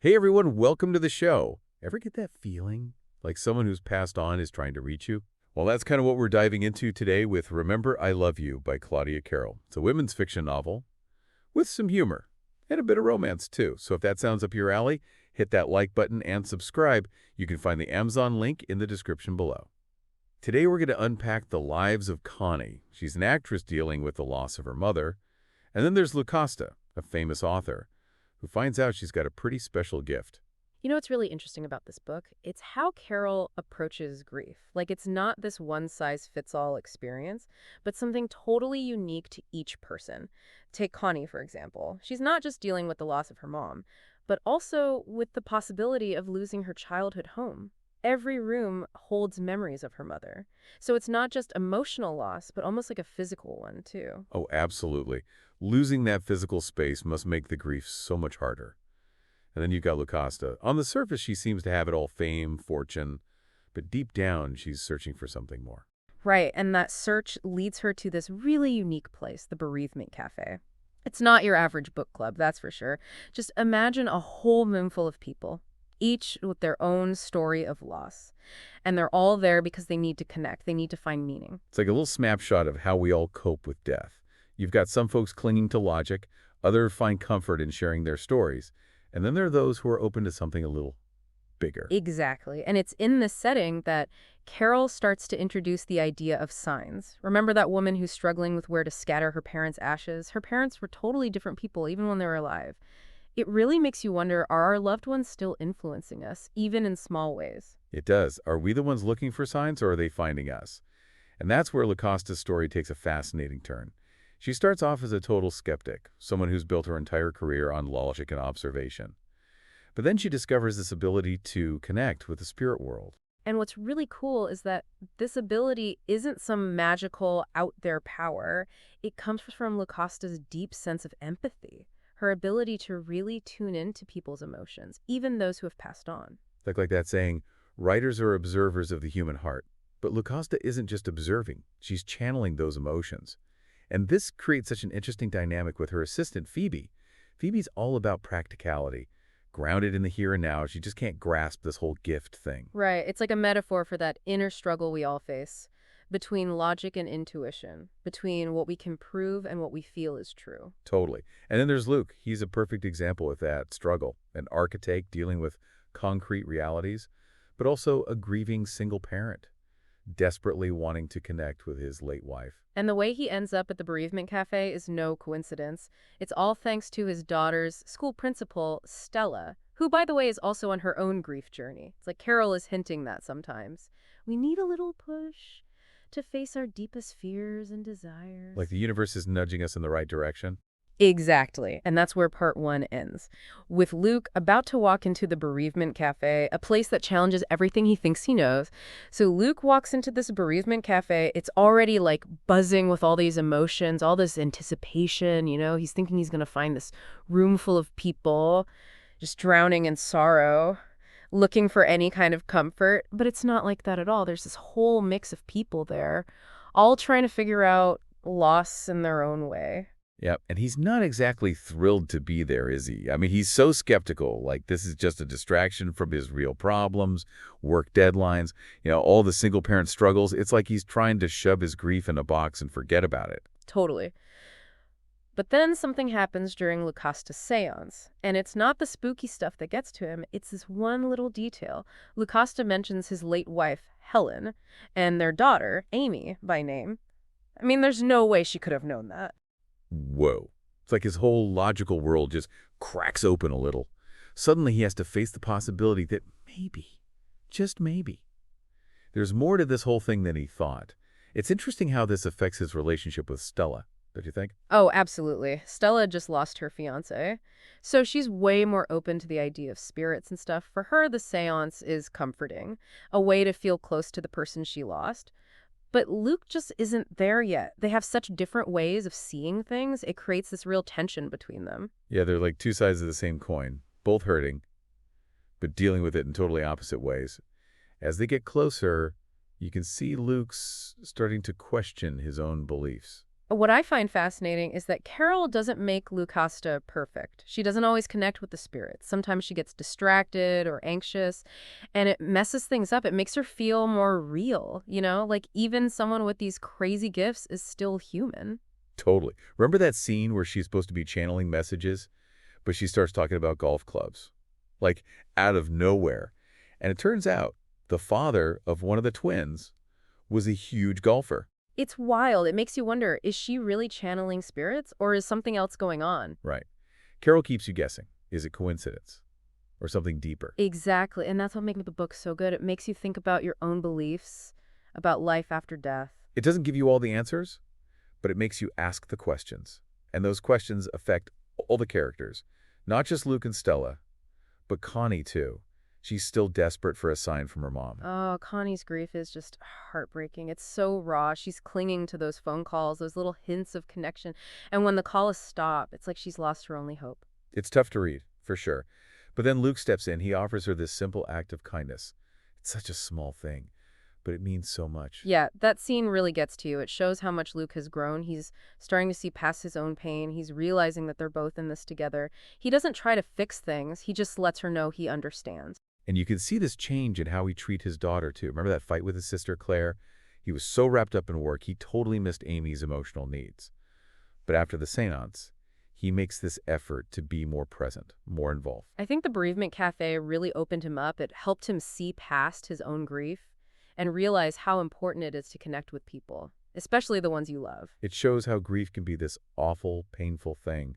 Hey everyone, welcome to the show. Ever get that feeling like someone who's passed on is trying to reach you? Well, that's kind of what we're diving into today with Remember I Love You by Claudia Carroll. It's a women's fiction novel with some humor and a bit of romance too. So if that sounds up your alley, hit that like button and subscribe. You can find the Amazon link in the description below. Today we're going to unpack the lives of Connie. She's an actress dealing with the loss of her mother. And then there's Lucasta, a famous author, who finds out she's got a pretty special gift. You know what's really interesting about this book? It's how Carol approaches grief. Like, it's not this one-size-fits-all experience, but something totally unique to each person. Take Connie, for example. She's not just dealing with the loss of her mom, but also with the possibility of losing her childhood home. Every room holds memories of her mother. So it's not just emotional loss, but almost like a physical one, too. Oh, absolutely. Losing that physical space must make the grief so much harder. And then you got Lucasta. On the surface, she seems to have it all: fame, fortune, but deep down, she's searching for something more. Right, and that search leads her to this really unique place, the Bereavement Cafe. It's not your average book club, that's for sure. Just imagine a whole room full of people, each with their own story of loss. And they're all there because they need to connect, they need to find meaning. It's like a little snapshot of how we all cope with death. You've got some folks clinging to logic, others find comfort in sharing their stories, and then there are those who are open to something a little bigger. Exactly. And it's in this setting that Carol starts to introduce the idea of signs. Remember that woman who's struggling with where to scatter her parents' ashes? Her parents were totally different people, even when they were alive. It really makes you wonder, are our loved ones still influencing us, even in small ways? It does. Are we the ones looking for signs, or are they finding us? And that's where Lucasta's story takes a fascinating turn. She starts off as a total skeptic, someone who's built her entire career on logic and observation. But then she discovers this ability to connect with the spirit world. And what's really cool is that this ability isn't some magical out there power. It comes from Lucasta's deep sense of empathy, her ability to really tune into people's emotions, even those who have passed on. Like that saying, writers are observers of the human heart. But Lucasta isn't just observing, she's channeling those emotions. And this creates such an interesting dynamic with her assistant, Phoebe. Phoebe's all about practicality, grounded in the here and now. She just can't grasp this whole gift thing. Right. It's like a metaphor for that inner struggle we all face between logic and intuition, between what we can prove and what we feel is true. Totally. And then there's Luke. He's a perfect example of that struggle. An architect dealing with concrete realities, but also a grieving single parent, desperately wanting to connect with his late wife. And the way he ends up at the Bereavement Cafe is no coincidence. It's all thanks to his daughter's school principal, Stella, who, by the way, is also on her own grief journey. It's like Carol is hinting that sometimes. We need a little push to face our deepest fears and desires. Like the universe is nudging us in the right direction. Exactly. And that's where part one ends. With Luke about to walk into the Bereavement Cafe, a place that challenges everything he thinks he knows. So Luke walks into this Bereavement Cafe. It's already like buzzing with all these emotions, all this anticipation. He's thinking he's going to find this room full of people just drowning in sorrow, looking for any kind of comfort. But it's not like that at all. There's this whole mix of people there, all trying to figure out loss in their own way. Yep. And he's not exactly thrilled to be there, is he? I mean, he's so skeptical, like this is just a distraction from his real problems, work deadlines, all the single-parent struggles. It's like he's trying to shove his grief in a box and forget about it. Totally. But then something happens during Lucasta's seance, and it's not the spooky stuff that gets to him, it's this one little detail. Lucasta mentions his late wife, Helen, and their daughter, Amy, by name. I mean, there's no way she could have known that. Whoa. It's like his whole logical world just cracks open a little. Suddenly he has to face the possibility that maybe, just maybe, there's more to this whole thing than he thought. It's interesting how this affects his relationship with Stella, don't you think? Oh, absolutely. Stella just lost her fiancé, so she's way more open to the idea of spirits and stuff. For her, the seance is comforting, a way to feel close to the person she lost. But Luke just isn't there yet. They have such different ways of seeing things. It creates this real tension between them. Yeah, they're like two sides of the same coin, both hurting, but dealing with it in totally opposite ways. As they get closer, you can see Luke's starting to question his own beliefs. What I find fascinating is that Carol doesn't make Lucasta perfect. She doesn't always connect with the spirits. Sometimes she gets distracted or anxious, and it messes things up. It makes her feel more real, Like even someone with these crazy gifts is still human. Totally. Remember that scene where she's supposed to be channeling messages, but she starts talking about golf clubs? Like, out of nowhere. And it turns out the father of one of the twins was a huge golfer. It's wild. It makes you wonder, is she really channeling spirits or is something else going on? Right. Carol keeps you guessing. Is it coincidence or something deeper? Exactly. And that's what makes the book so good. It makes you think about your own beliefs, about life after death. It doesn't give you all the answers, but it makes you ask the questions. And those questions affect all the characters, not just Luke and Stella, but Connie too. She's still desperate for a sign from her mom. Oh, Connie's grief is just heartbreaking. It's so raw. She's clinging to those phone calls, those little hints of connection. And when the calls stop, it's like she's lost her only hope. It's tough to read, for sure. But then Luke steps in. He offers her this simple act of kindness. It's such a small thing, but it means so much. Yeah, that scene really gets to you. It shows how much Luke has grown. He's starting to see past his own pain. He's realizing that they're both in this together. He doesn't try to fix things. He just lets her know he understands. And you can see this change in how he treats his daughter, too. Remember that fight with his sister, Claire? He was so wrapped up in work, he totally missed Amy's emotional needs. But after the seance, he makes this effort to be more present, more involved. I think the Bereavement Cafe really opened him up. It helped him see past his own grief and realize how important it is to connect with people, especially the ones you love. It shows how grief can be this awful, painful thing,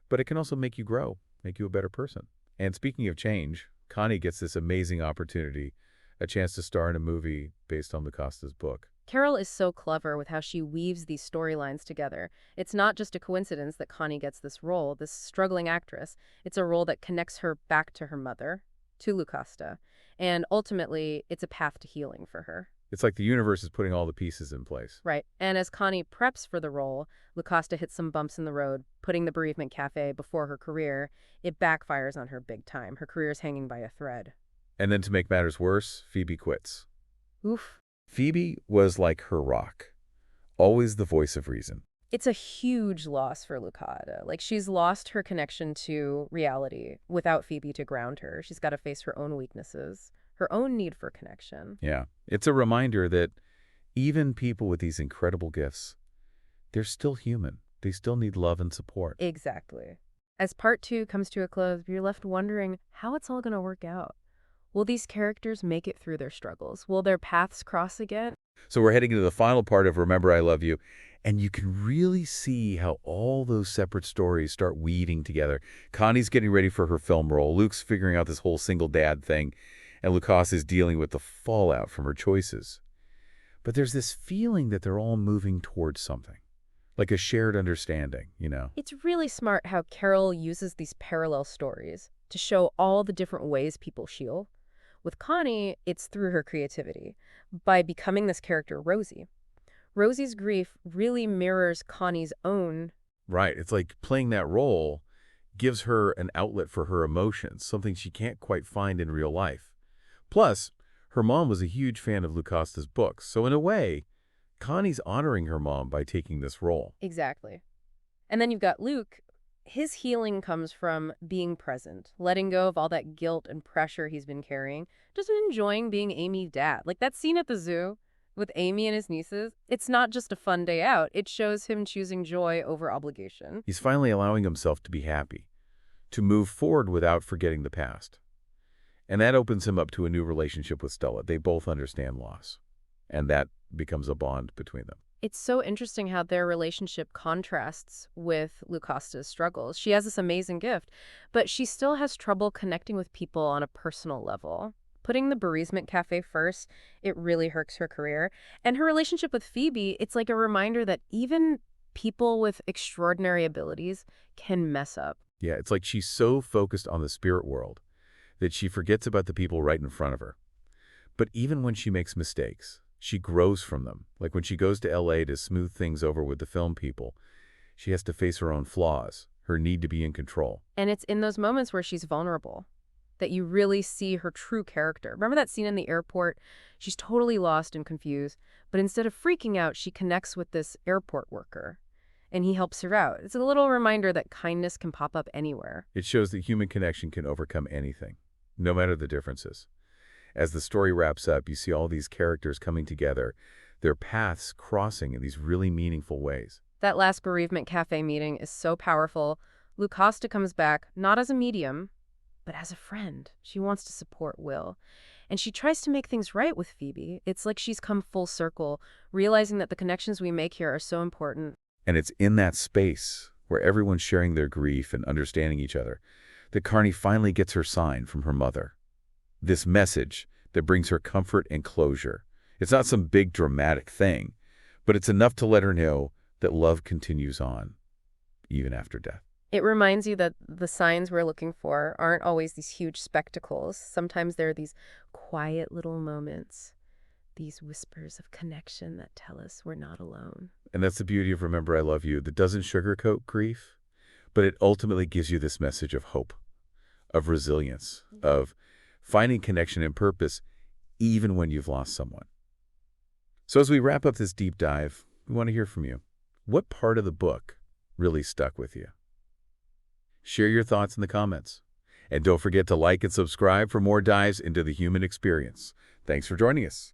but it can also make you grow, make you a better person. And speaking of change, Connie gets this amazing opportunity, a chance to star in a movie based on Lucasta's book. Carol is so clever with how she weaves these storylines together. It's not just a coincidence that Connie gets this role, this struggling actress. It's a role that connects her back to her mother, to Lucasta, and ultimately, it's a path to healing for her. It's like the universe is putting all the pieces in place. Right. And as Connie preps for the role, Lucasta hits some bumps in the road, putting the Bereavement Cafe before her career. It backfires on her big time. Her career's hanging by a thread. And then to make matters worse, Phoebe quits. Oof. Phoebe was like her rock, always the voice of reason. It's a huge loss for Lucasta. Like, she's lost her connection to reality without Phoebe to ground her. She's got to face her own weaknesses, her own need for connection. Yeah, it's a reminder that even people with these incredible gifts, they're still human. They still need love and support. Exactly. As part 2 comes to a close, you're left wondering how it's all going to work out. Will these characters make it through their struggles? Will their paths cross again? So we're heading into the final part of Remember I Love You, and you can really see how all those separate stories start weaving together. Connie's getting ready for her film role. Luke's figuring out this whole single dad thing, and Lucas is dealing with the fallout from her choices. But there's this feeling that they're all moving towards something, like a shared understanding, It's really smart how Carol uses these parallel stories to show all the different ways people heal. With Connie, it's through her creativity, by becoming this character, Rosie. Rosie's grief really mirrors Connie's own. Right. It's like playing that role gives her an outlet for her emotions, something she can't quite find in real life. Plus, her mom was a huge fan of Lucasta's books, so in a way, Connie's honoring her mom by taking this role. Exactly. And then you've got Luke. His healing comes from being present, letting go of all that guilt and pressure he's been carrying, just enjoying being Amy's dad. Like that scene at the zoo with Amy and his nieces, it's not just a fun day out. It shows him choosing joy over obligation. He's finally allowing himself to be happy, to move forward without forgetting the past. And that opens him up to a new relationship with Stella. They both understand loss, and that becomes a bond between them. It's so interesting how their relationship contrasts with Lucasta's struggles. She has this amazing gift, but she still has trouble connecting with people on a personal level. Putting the Bereavement Cafe first, it really hurts her career. And her relationship with Phoebe, it's like a reminder that even people with extraordinary abilities can mess up. Yeah, it's like she's so focused on the spirit world that she forgets about the people right in front of her. But even when she makes mistakes, she grows from them. Like when she goes to LA to smooth things over with the film people, she has to face her own flaws, her need to be in control. And it's in those moments where she's vulnerable that you really see her true character. Remember that scene in the airport? She's totally lost and confused, but instead of freaking out, she connects with this airport worker. and he helps her out. It's a little reminder that kindness can pop up anywhere. It shows that human connection can overcome anything, no matter the differences. As the story wraps up, you see all these characters coming together, their paths crossing in these really meaningful ways. That last Bereavement Cafe meeting is so powerful. Lucasta comes back, not as a medium, but as a friend. She wants to support Will. And she tries to make things right with Phoebe. It's like she's come full circle, realizing that the connections we make here are so important. And it's in that space, where everyone's sharing their grief and understanding each other, that Connie finally gets her sign from her mother. This message that brings her comfort and closure. It's not some big dramatic thing, but it's enough to let her know that love continues on, even after death. It reminds you that the signs we're looking for aren't always these huge spectacles. Sometimes they're these quiet little moments, these whispers of connection that tell us we're not alone. And that's the beauty of Remember I Love You, that doesn't sugarcoat grief, but it ultimately gives you this message of hope, of resilience, of finding connection and purpose even when you've lost someone. So as we wrap up this deep dive, we want to hear from you. What part of the book really stuck with you? Share your thoughts in the comments. And don't forget to like and subscribe for more dives into the human experience. Thanks for joining us.